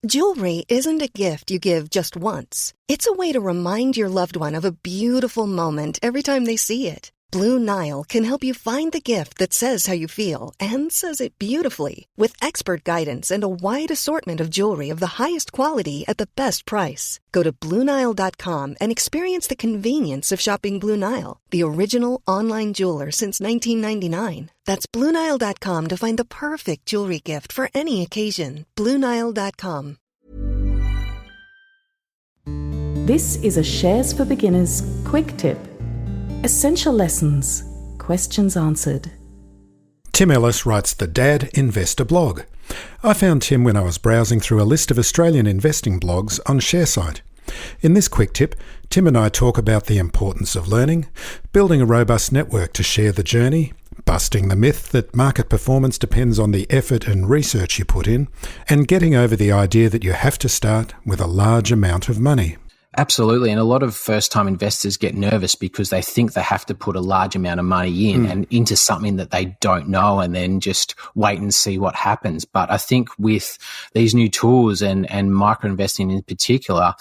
Jewelry isn't a gift you give just once. It's a way to remind your loved one of a beautiful moment every time they see it. Blue Nile can help you find the gift that says how you feel and says it beautifully, with expert guidance and a wide assortment of jewelry of the highest quality at the best price. Go to BlueNile.com and experience the convenience of shopping Blue Nile, the original online jeweler since 1999. That's BlueNile.com to find the perfect jewelry gift for any occasion. BlueNile.com. This is a Shares for Beginners quick tip. Essential lessons. Questions answered. Tim Ellis writes the Dad Investor blog. I found Tim when I was browsing through a list of Australian investing blogs on ShareSite. In this quick tip, Tim and I talk about the importance of learning, building a robust network to share the journey, busting the myth that market performance depends on the effort and research you put in, and getting over the idea that you have to start with a large amount of money. Absolutely. And a lot of first-time investors get nervous because they think they have to put a large amount of money in and into something that they don't know and then just wait and see what happens. But I think with these new tools and micro-investing in particular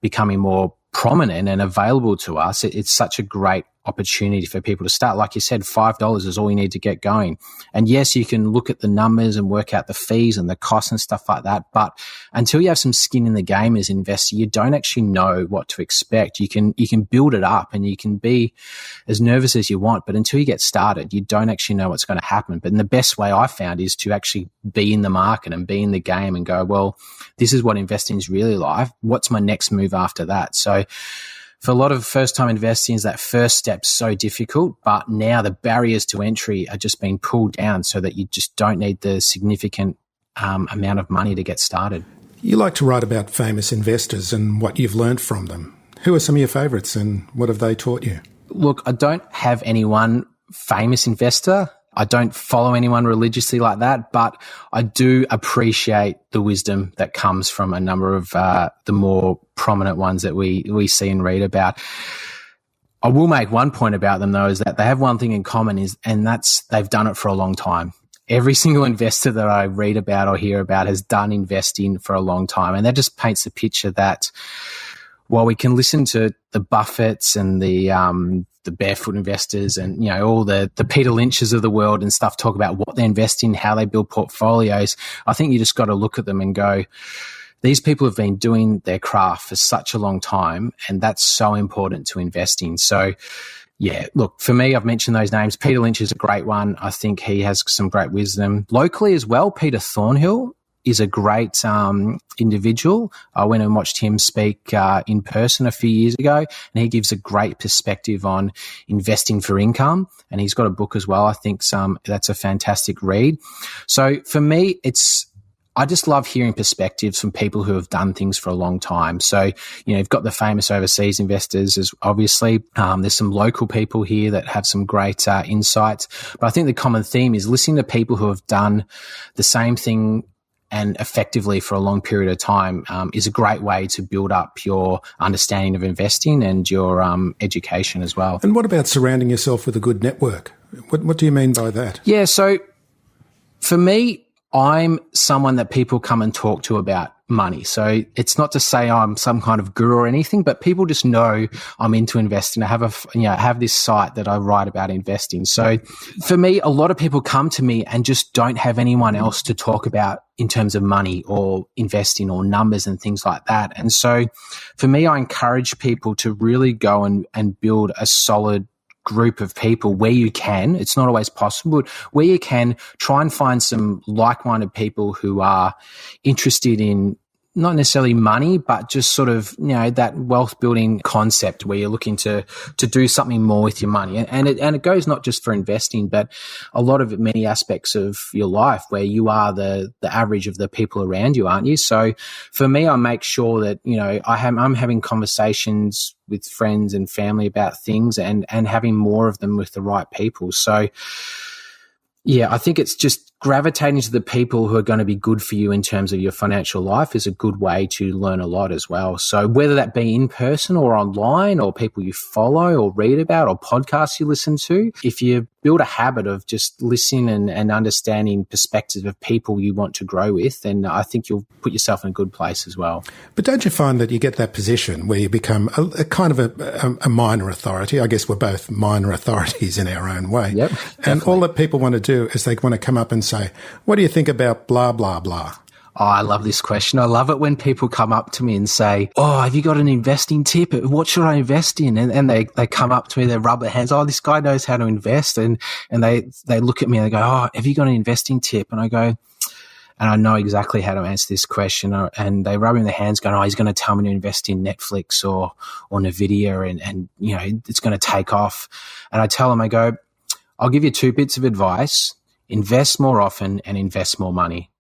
becoming more prominent and available to us, it's such a great opportunity for people to start. Like you said, $5 is all you need to get going. And yes, you can look at the numbers and work out the fees and the costs and stuff like that. But until you have some skin in the game as an investor, you don't actually know what to expect. You can build it up and you can be as nervous as you want, but until you get started, you don't actually know what's going to happen. But the best way I found is to actually be in the market and be in the game and go, well, this is what investing is really like. What's my next move after that? So for a lot of first-time investors, that first step's so difficult, but now the barriers to entry are just being pulled down so that you just don't need the significant amount of money to get started. You like to write about famous investors and what you've learned from them. Who are some of your favourites and what have they taught you? Look, I don't have any one famous investor. I don't follow anyone religiously like that, but I do appreciate the wisdom that comes from a number of the more prominent ones that we see and read about. I will make one point about them, though, is that they have one thing in common, and that's they've done it for a long time. Every single investor that I read about or hear about has done investing for a long time, and that just paints a picture that while we can listen to the Buffetts and the barefoot investors and, you know, all the Peter Lynch's of the world and stuff talk about what they invest in, how they build portfolios, I think you just got to look at them and go, these people have been doing their craft for such a long time, and that's so important to investing. So, yeah, look, for me, I've mentioned those names. Peter Lynch is a great one. I think he has some great wisdom. Locally as well, Peter Thornhill is a great individual. I went and watched him speak in person a few years ago, and he gives a great perspective on investing for income. And he's got a book as well. I think that's a fantastic read. So for me, I just love hearing perspectives from people who have done things for a long time. So, you know, you've got the famous overseas investors, as obviously. There's some local people here that have some great insights. But I think the common theme is listening to people who have done the same thing and effectively for a long period of time is a great way to build up your understanding of investing and your education as well. And what about surrounding yourself with a good network? What do you mean by that? Yeah, so for me, I'm someone that people come and talk to about money. So it's not to say I'm some kind of guru or anything, but people just know I'm into investing. I have this site that I write about investing. So for me, a lot of people come to me and just don't have anyone else to talk about in terms of money or investing or numbers and things like that. And so for me, I encourage people to really go and build a solid group of people where you can. It's not always possible, but where you can, try and find some like-minded people who are interested in not necessarily money, but just sort of, you know, that wealth building concept where you're looking to do something more with your money. And it goes not just for investing, but a lot of many aspects of your life where you are the average of the people around you, aren't you? So for me, I make sure that, you know, I'm having conversations with friends and family about things and having more of them with the right people. So yeah, I think it's just gravitating to the people who are going to be good for you in terms of your financial life is a good way to learn a lot as well. So whether that be in person or online or people you follow or read about or podcasts you listen to, if you build a habit of just listening and understanding perspectives of people you want to grow with, then I think you'll put yourself in a good place as well. But don't you find that you get that position where you become a kind of a minor authority? I guess we're both minor authorities in our own way. Yep, and all that people want to do is they want to come up and say, what do you think about blah, blah, blah? Oh, I love this question. I love it when people come up to me and say, oh, have you got an investing tip? What should I invest in? And they come up to me, they rub their hands. Oh, this guy knows how to invest. And they look at me and they go, oh, have you got an investing tip? And I go, and I know exactly how to answer this question. And they rub in their hands going, oh, he's going to tell me to invest in Netflix or Nvidia and you know, it's going to take off. And I tell them, I go, I'll give you 2 bits of advice. Invest more often and invest more money.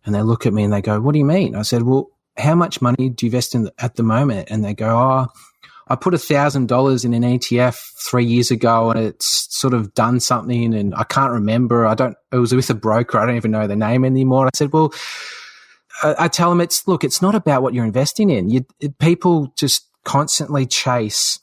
And they look at me and they go, what do you mean? I said, well, how much money do you invest in at the moment? And they go, oh, I put $1,000 in an ETF 3 years ago and it's sort of done something and I can't remember. It was with a broker. I don't even know the name anymore. I said, well, I tell them it's not about what you're investing in. People just constantly chase.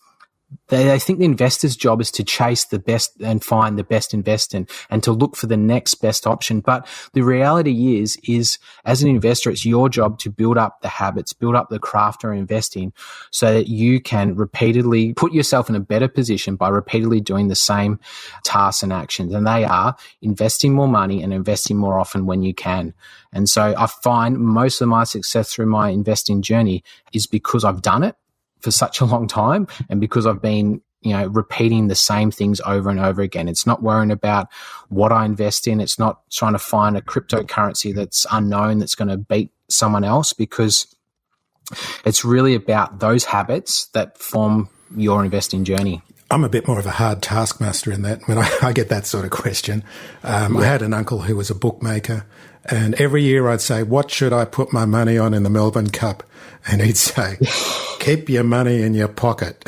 They think the investor's job is to chase the best and find the best investment and to look for the next best option. But the reality is as an investor, it's your job to build up the habits, build up the craft of investing so that you can repeatedly put yourself in a better position by repeatedly doing the same tasks and actions. And they are investing more money and investing more often when you can. And so I find most of my success through my investing journey is because I've done it for such a long time and because I've been, repeating the same things over and over again. It's not worrying about what I invest in. It's not trying to find a cryptocurrency that's unknown that's going to beat someone else, because it's really about those habits that form your investing journey. I'm a bit more of a hard taskmaster in that when I get that sort of question. I had an uncle who was a bookmaker, and every year I'd say, what should I put my money on in the Melbourne Cup? And he'd say, keep your money in your pocket.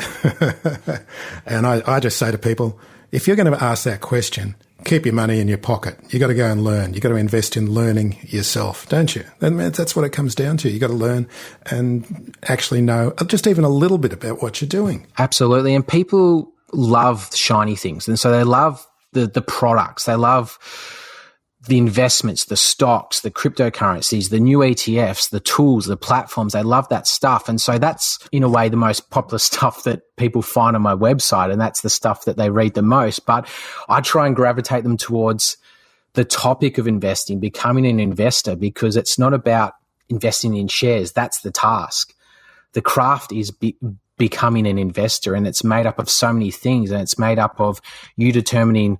And I just say to people, if you're going to ask that question, keep your money in your pocket. You got to go and learn. You got to invest in learning yourself, don't you? That's what it comes down to. You got to learn and actually know just even a little bit about what you're doing. Absolutely. And people love shiny things. And so they love the products. They love the investments, the stocks, the cryptocurrencies, the new ETFs, the tools, the platforms. They love that stuff. And so that's, in a way, the most popular stuff that people find on my website. And that's the stuff that they read the most. But I try and gravitate them towards the topic of investing, becoming an investor, because it's not about investing in shares. That's the task. The craft is becoming an investor, and it's made up of so many things. And it's made up of you determining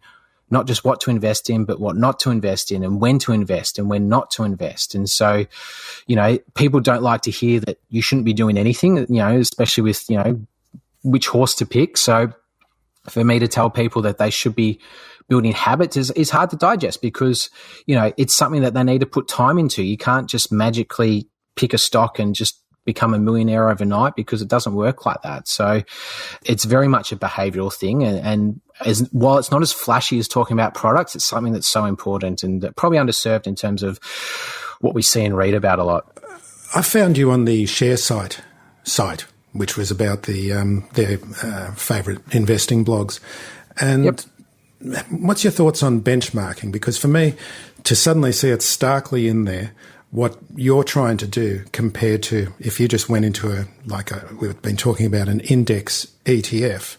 not just what to invest in, but what not to invest in, and when to invest and when not to invest. And so, people don't like to hear that you shouldn't be doing anything, especially with, which horse to pick. So for me to tell people that they should be building habits is hard to digest, because, it's something that they need to put time into. You can't just magically pick a stock and just become a millionaire overnight, because it doesn't work like that. So it's very much a behavioral thing. And while it's not as flashy as talking about products, it's something that's so important and probably underserved in terms of what we see and read about a lot. I found you on the Share site, which was about their favourite investing blogs. And Yep. What's your thoughts on benchmarking? Because for me, to suddenly see it starkly in there, what you're trying to do compared to if you just went into we've been talking about an index ETF,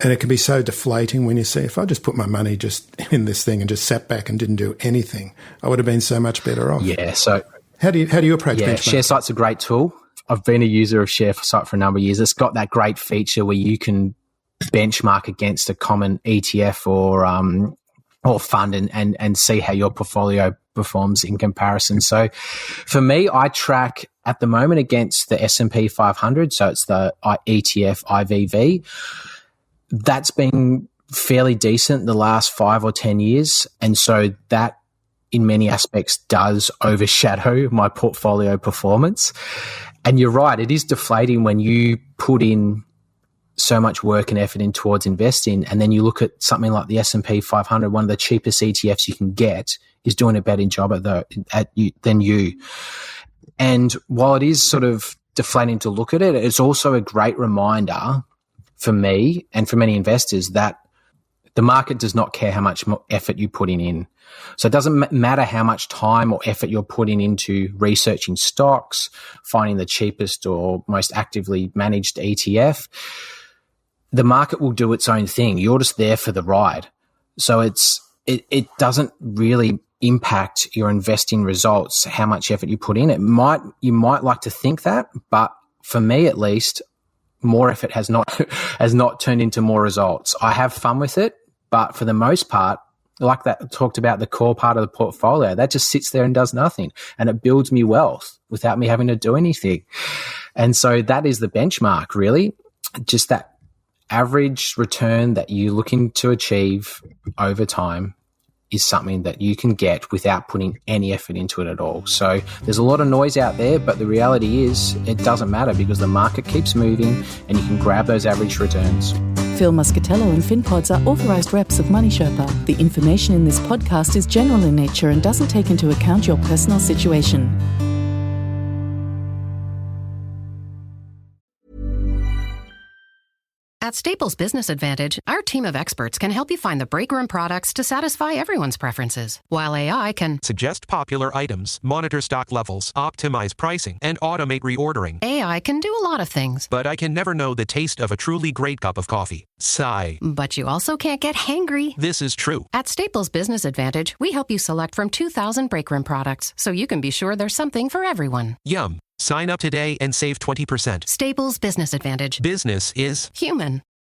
and it can be so deflating when you see, if I just put my money just in this thing and just sat back and didn't do anything, I would have been so much better off. Yeah. So how do you approach benchmarking? ShareSite's a great tool. I've been a user of ShareSite for a number of years. It's got that great feature where you can benchmark against a common ETF or fund and see how your portfolio performs in comparison. So for me, I track at the moment against the S&P 500. So it's the ETF IVV. That's been fairly decent the last 5 or 10 years. And so that in many aspects does overshadow my portfolio performance. And you're right, it is deflating when you put in so much work and effort in towards investing, and then you look at something like the S&P 500, one of the cheapest ETFs you can get is doing a better job than you. And while it is sort of deflating to look at it, it's also a great reminder for me and for many investors that the market does not care how much effort you're putting in. So it doesn't matter how much time or effort you're putting into researching stocks, finding the cheapest or most actively managed ETF. The market will do its own thing. You're just there for the ride. So it doesn't really impact your investing results, how much effort you put in. You might like to think that, but for me at least, more effort has not turned into more results. I have fun with it, but for the most part, like that talked about the core part of the portfolio, that just sits there and does nothing, and it builds me wealth without me having to do anything. And so that is the benchmark, really, just that average return that you're looking to achieve over time is something that you can get without putting any effort into it at all. So there's a lot of noise out there, but the reality is it doesn't matter because the market keeps moving and you can grab those average returns. Phil Muscatello and FinPods are authorised reps of Money Sherpa. The information in this podcast is general in nature and doesn't take into account your personal situation. At Staples Business Advantage, our team of experts can help you find the breakroom products to satisfy everyone's preferences, while AI can suggest popular items, monitor stock levels, optimize pricing, and automate reordering. AI can do a lot of things. But I can never know the taste of a truly great cup of coffee. Sigh. But you also can't get hangry. This is true. At Staples Business Advantage, we help you select from 2,000 breakroom products, so you can be sure there's something for everyone. Yum. Sign up today and save 20%. Staples Business Advantage. Business is human.